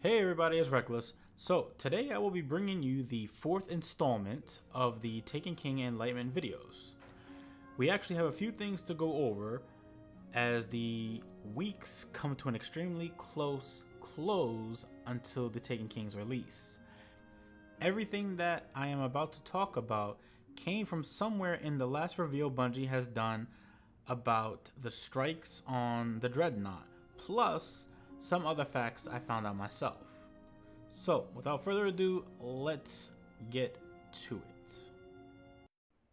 Hey everybody, it's Reckless. So today I will be bringing you the fourth installment of the Taken King Enlightenment videos. We actually have a few things to go over as the weeks come to an extremely close close until the Taken King's release. Everything that I am about to talk about came from somewhere in the last reveal Bungie has done about the strikes on the Dreadnaught, plus some other facts I found out myself. So, without further ado, let's get to it.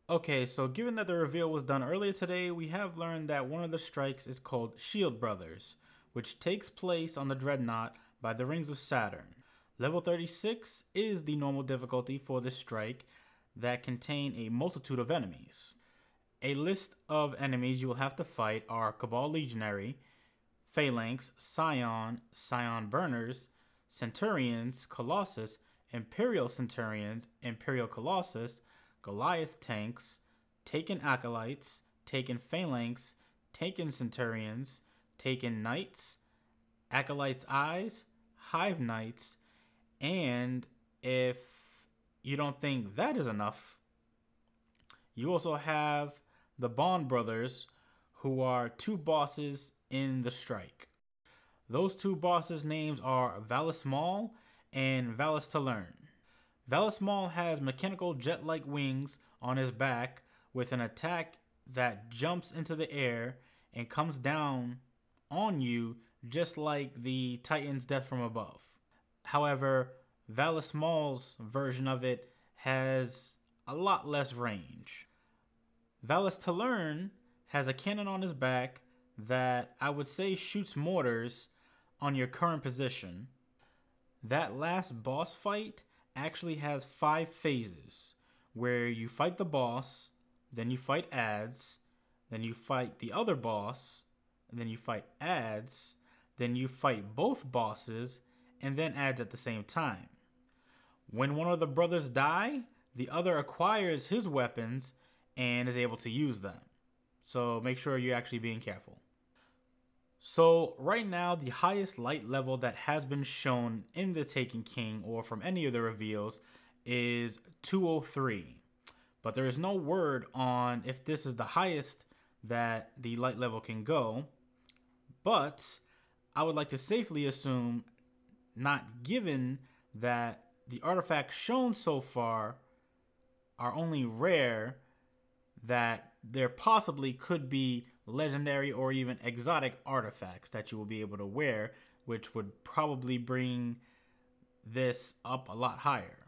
Okay, so given that the reveal was done earlier today, we have learned that one of the strikes is called Shield Brothers, which takes place on the Dreadnaught by the Rings of Saturn. Level 36 is the normal difficulty for this strike that contain a multitude of enemies. A list of enemies you will have to fight are Cabal Legionary, Phalanx, Scion, Scion Burners, Centurions, Colossus, Imperial Centurions, Imperial Colossus, Goliath Tanks, Taken Acolytes, Taken Phalanx, Taken Centurions, Taken Knights, Acolytes Eyes, Hive Knights, and if you don't think that is enough, you also have the Bond Brothers, who are two bosses in the strike. Those two bosses' names are Valus Maul and Valus Talern. Valus Maul has mechanical jet-like wings on his back with an attack that jumps into the air and comes down on you just like the Titan's Death from Above. However, Valus Maul's version of it has a lot less range. Valus Talern has a cannon on his back that I would say shoots mortars on your current position. That last boss fight actually has 5 phases, where you fight the boss, then you fight adds, then you fight the other boss, and then you fight adds, then you fight both bosses, and then adds at the same time. When one of the brothers die, the other acquires his weapons and is able to use them. So make sure you're actually being careful. So right now, the highest light level that has been shown in the Taken King or from any of the reveals is 203. But there is no word on if this is the highest that the light level can go. But I would like to safely assume, not given that the artifacts shown so far are only rare, that there possibly could be legendary or even exotic artifacts that you will be able to wear, which would probably bring this up a lot higher.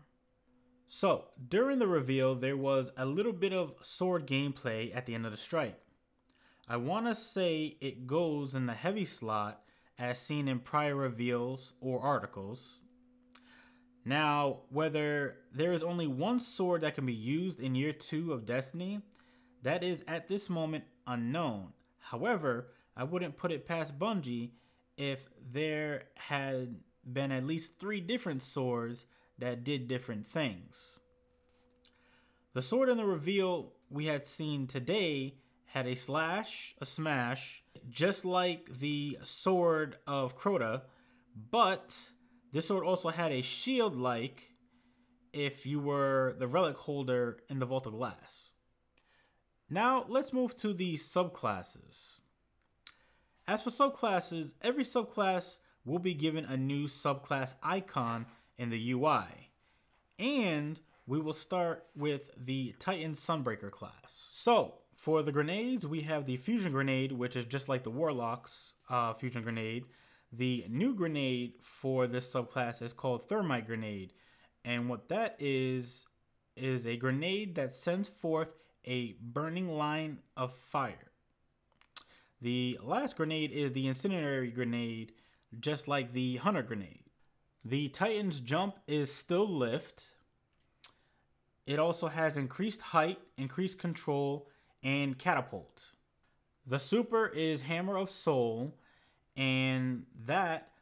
So during the reveal, there was a little bit of sword gameplay at the end of the strike. I want to say it goes in the heavy slot as seen in prior reveals or articles. Now, whether there is only one sword that can be used in year 2 of Destiny, that is at this moment unknown. However, I wouldn't put it past Bungie if there had been at least 3 different swords that did different things. The sword in the reveal we had seen today had a slash, a smash, just like the sword of Crota, but this sword also had a shield like if you were the relic holder in the Vault of Glass. Now, let's move to the subclasses. As for subclasses, every subclass will be given a new subclass icon in the UI. And we will start with the Titan Sunbreaker class. So, for the grenades, we have the Fusion Grenade, which is just like the Warlock's Fusion Grenade. The new grenade for this subclass is called Thermite Grenade. And what that is a grenade that sends forth a burning line of fire. The last grenade is the Incendiary Grenade, just like the Hunter Grenade. The Titan's jump is still lift. It also has increased height, increased control, and catapult. The super is Hammer of Soul, and that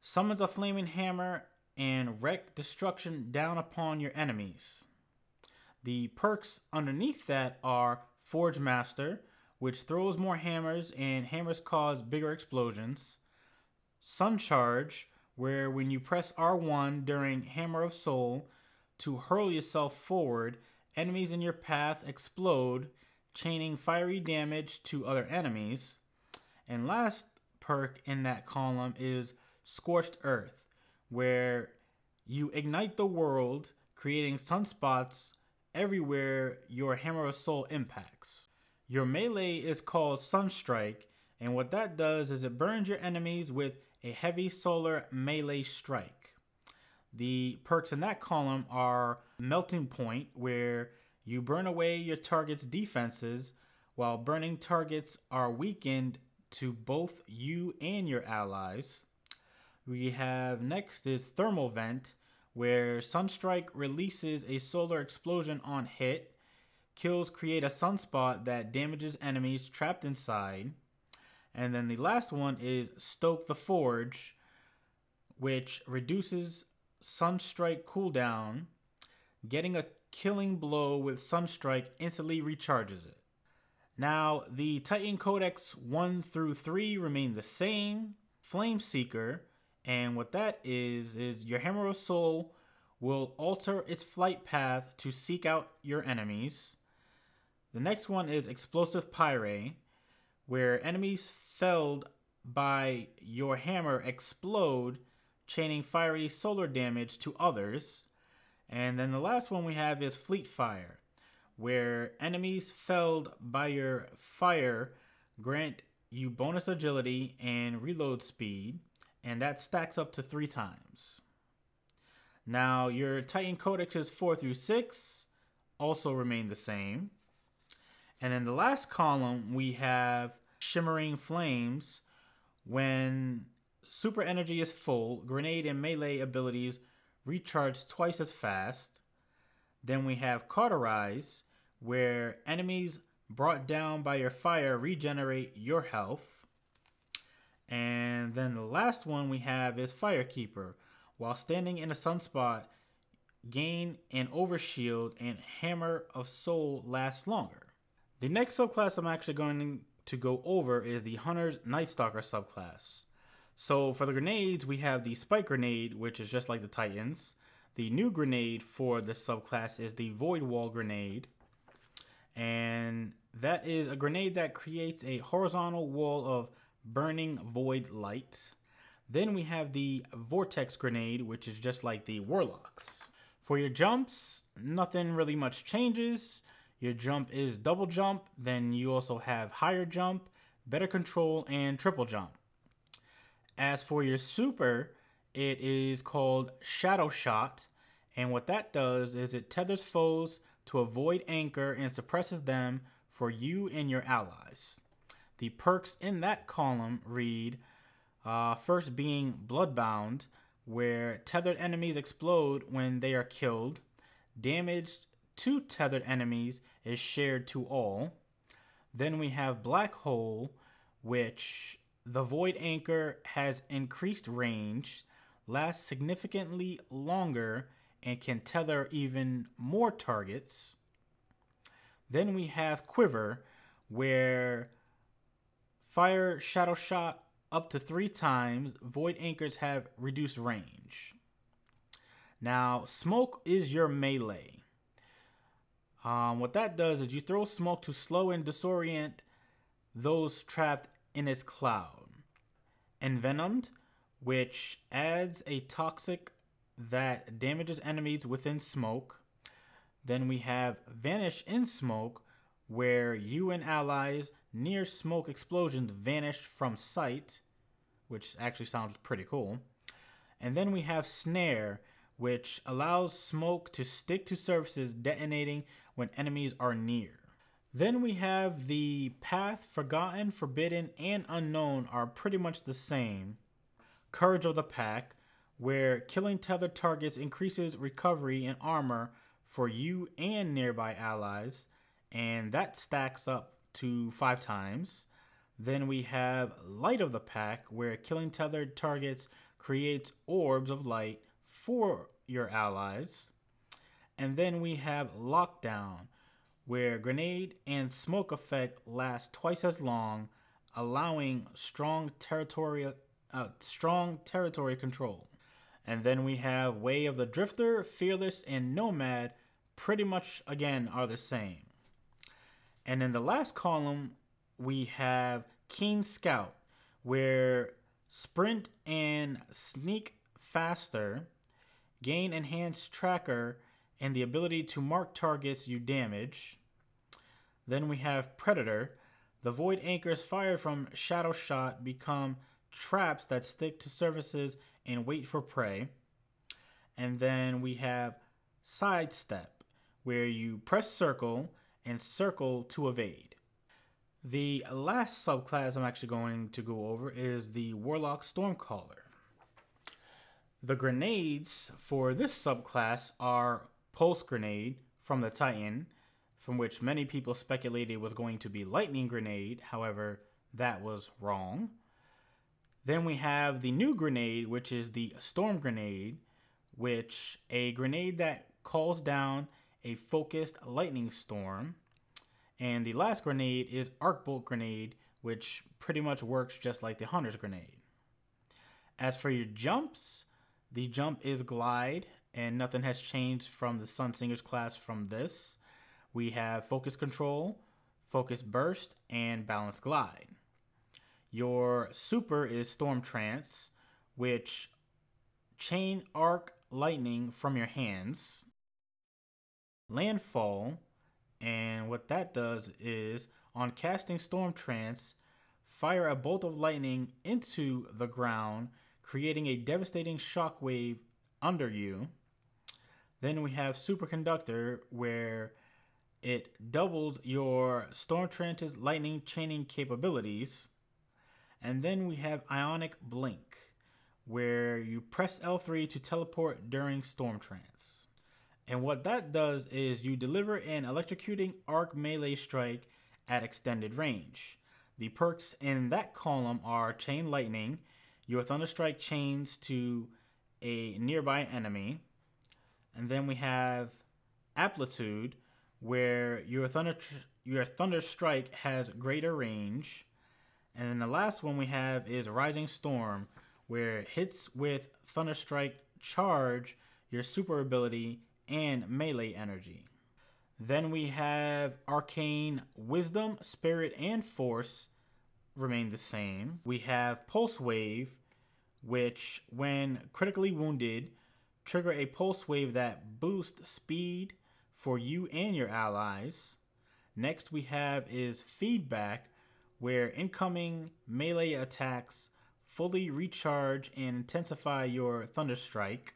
summons a flaming hammer and wreak destruction down upon your enemies. The perks underneath that are Forge Master, which throws more hammers and hammers cause bigger explosions. Sun Charge, where when you press R1 during Hammer of Soul to hurl yourself forward, enemies in your path explode, chaining fiery damage to other enemies. And last perk in that column is Scorched Earth, where you ignite the world, creating sunspots everywhere your Hammer of Soul impacts. Your melee is called Sunstrike, and what that does is it burns your enemies with a heavy solar melee strike. The perks in that column are Melting Point, where you burn away your target's defenses, while burning targets are weakened to both you and your allies. We have next is Thermal Vent, where Sunstrike releases a solar explosion on hit. Kills create a sunspot that damages enemies trapped inside. And then the last one is Stoke the Forge, which reduces Sunstrike cooldown. Getting a killing blow with Sunstrike instantly recharges it. Now, the Titan Codex 1 through 3 remain the same. Flameseeker, and what that is your Hammer of Soul will alter its flight path to seek out your enemies. The next one is Explosive Pyre, where enemies felled by your hammer explode, chaining fiery solar damage to others. And then the last one we have is Fleet Fire, where enemies felled by your fire grant you bonus agility and reload speed, and that stacks up to 3 times. Now, your Titan Codexes 4 through 6 also remain the same. And in the last column, we have Shimmering Flames. When super energy is full, grenade and melee abilities recharge twice as fast. Then we have Cauterize, where enemies brought down by your fire regenerate your health. And then the last one we have is Firekeeper. While standing in a sunspot, gain an overshield and Hammer of Soul lasts longer. The next subclass I'm actually going to go over is the Hunter's Nightstalker subclass. So for the grenades, we have the Spike Grenade, which is just like the Titans. The new grenade for this subclass is the Void Wall Grenade. And that is a grenade that creates a horizontal wall of burning void light. Then we have the Vortex Grenade, which is just like the Warlocks. For your jumps, nothing really much changes. Your jump is double jump, then you also have higher jump, better control, and triple jump. As for your super, it is called Shadow Shot, and what that does is it tethers foes to avoid anchor and suppresses them for you and your allies. The perks in that column read, first being Bloodbound, where tethered enemies explode when they are killed. Damage to tethered enemies is shared to all. Then we have Black Hole, which the Void Anchor has increased range, lasts significantly longer, and can tether even more targets. Then we have Quiver, where fire Shadow Shot up to 3 times. Void Anchors have reduced range. Now, Smoke is your melee. What that does is you throw smoke to slow and disorient those trapped in its cloud. Envenomed, which adds a toxic that damages enemies within smoke. Then we have Vanish in Smoke, where you and allies near smoke explosions vanish from sight, which actually sounds pretty cool. And then we have Snare, which allows smoke to stick to surfaces, detonating when enemies are near. Then we have the Path, Forgotten, Forbidden, and Unknown are pretty much the same. Courage of the Pack, where killing tethered targets increases recovery and armor for you and nearby allies, and that stacks up to 5 times. Then we have Light of the Pack, where killing tethered targets creates orbs of light for your allies. And then we have Lockdown, where grenade and smoke effect last twice as long, allowing strong territory control. And then we have Way of the Drifter, Fearless, and Nomad pretty much, again, are the same. And in the last column, we have Keen Scout, where Sprint and Sneak faster, gain Enhanced Tracker, and the ability to mark targets you damage. Then we have Predator. The Void Anchors fired from Shadow Shot become traps that stick to surfaces and wait for prey. And then we have Sidestep, where you press circle and circle to evade. The last subclass I'm actually going to go over is the Warlock Stormcaller. The grenades for this subclass are Pulse Grenade from the Titan, from which many people speculated was going to be Lightning Grenade. However, that was wrong. Then we have the new grenade, which is the Storm Grenade, which a grenade that calls down a focused lightning storm. And the last grenade is Arc Bolt Grenade, which pretty much works just like the Hunter's Grenade. As for your jumps, the jump is Glide, and nothing has changed from the Sunsinger's class from this. We have Focus Control, Focus Burst, and Balance Glide. Your super is Storm Trance, which chain arc lightning from your hands. Landfall, and what that does is, on casting Storm Trance, fire a bolt of lightning into the ground, creating a devastating shockwave under you. Then we have Superconductor, where it doubles your Storm Trance's lightning chaining capabilities. And then we have Ionic Blink, where you press L3 to teleport during Storm Trance. And what that does is you deliver an electrocuting arc melee strike at extended range. The perks in that column are Chain Lightning. Your Thunderstrike chains to a nearby enemy. And then we have Amplitude, where your Thunderstrike has greater range. And then the last one we have is Rising Storm, where hits with Thunderstrike charge your super ability and melee energy. Then we have Arcane Wisdom, Spirit, and Force remain the same. We have Pulse Wave, which when critically wounded, trigger a pulse wave that boosts speed for you and your allies. Next we have is Feedback, where incoming melee attacks fully recharge and intensify your Thunderstrike.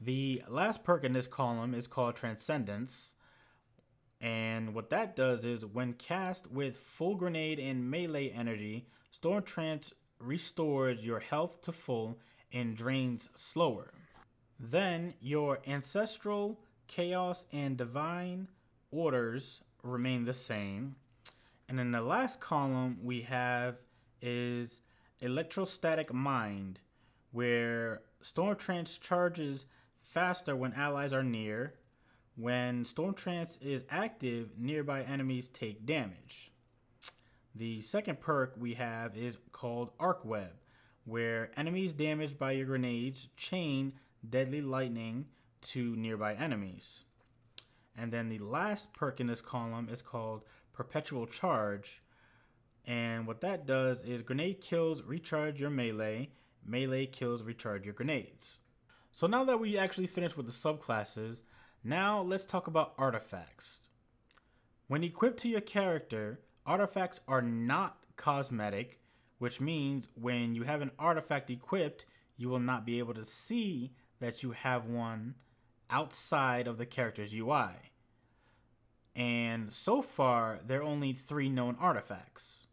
The last perk in this column is called Transcendence, and what that does is, when cast with full grenade and melee energy, Storm Trance restores your health to full and drains slower. Then your Ancestral, Chaos, and Divine orders remain the same. And in the last column we have is Electrostatic Mind, where Storm Trance charges faster when allies are near. When Storm Trance is active, nearby enemies take damage. The second perk we have is called Arc Web, where enemies damaged by your grenades chain deadly lightning to nearby enemies. And then the last perk in this column is called Perpetual Charge, and what that does is grenade kills recharge your melee, melee kills recharge your grenades. So now that we actually finished with the subclasses, now let's talk about artifacts. When equipped to your character, artifacts are not cosmetic, which means when you have an artifact equipped, you will not be able to see that you have one outside of the character's UI. And so far, there are only 3 known artifacts.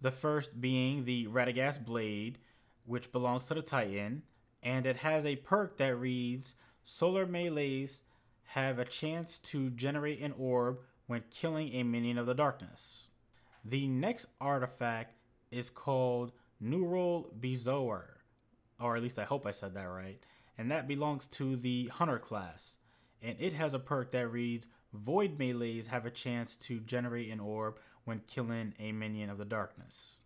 The first being the Radagast Blade, which belongs to the Titan, and it has a perk that reads, Solar melees have a chance to generate an orb when killing a minion of the darkness. The next artifact is called Neural Bezoar, or at least I hope I said that right, and that belongs to the Hunter class, and it has a perk that reads, Void melees have a chance to generate an orb when killing a minion of the darkness.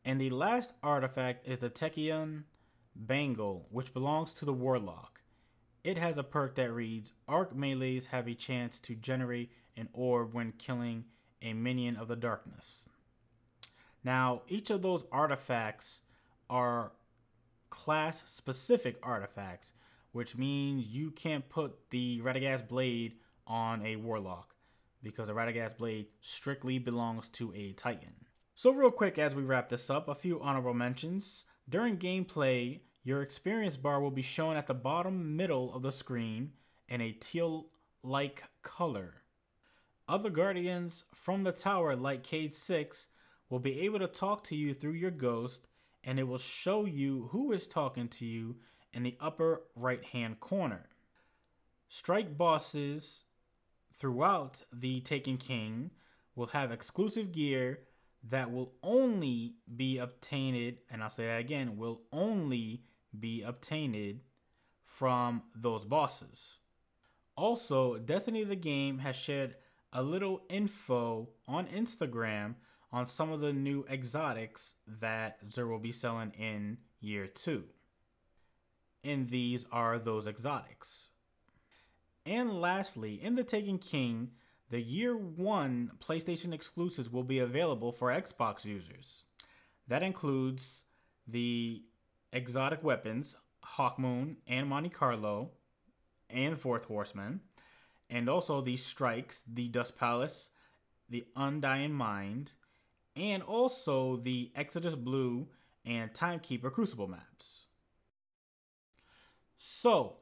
And the last artifact is the Techion Bangle, which belongs to the Warlock. It has a perk that reads, Arc melees have a chance to generate an orb when killing a minion of the darkness. Now, each of those artifacts are class-specific artifacts, which means you can't put the Radagast Blade on a Warlock, because a Radagast Blade strictly belongs to a Titan. So real quick as we wrap this up, a few honorable mentions. During gameplay, your experience bar will be shown at the bottom middle of the screen in a teal-like color. Other guardians from the tower, like Cade 6, will be able to talk to you through your ghost, and it will show you who is talking to you in the upper right-hand corner. Strike bosses throughout the Taken King will have exclusive gear that will only be obtained, and I'll say that again, will only be obtained from those bosses. Also, Destiny the game has shared a little info on Instagram on some of the new exotics that Xur will be selling in year 2. And these are those exotics. And lastly, in the Taken King, the year 1 PlayStation exclusives will be available for Xbox users. That includes the exotic weapons, Hawkmoon and Monte Carlo, and Fourth Horseman, and also the strikes, the Dust Palace, the Undying Mind, and also the Exodus Blue and Timekeeper Crucible maps. So,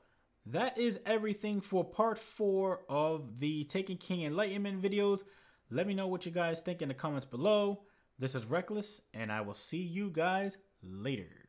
that is everything for part 4 of the Taken King Enlightenment videos. Let me know what you guys think in the comments below. This is Reckless, and I will see you guys later.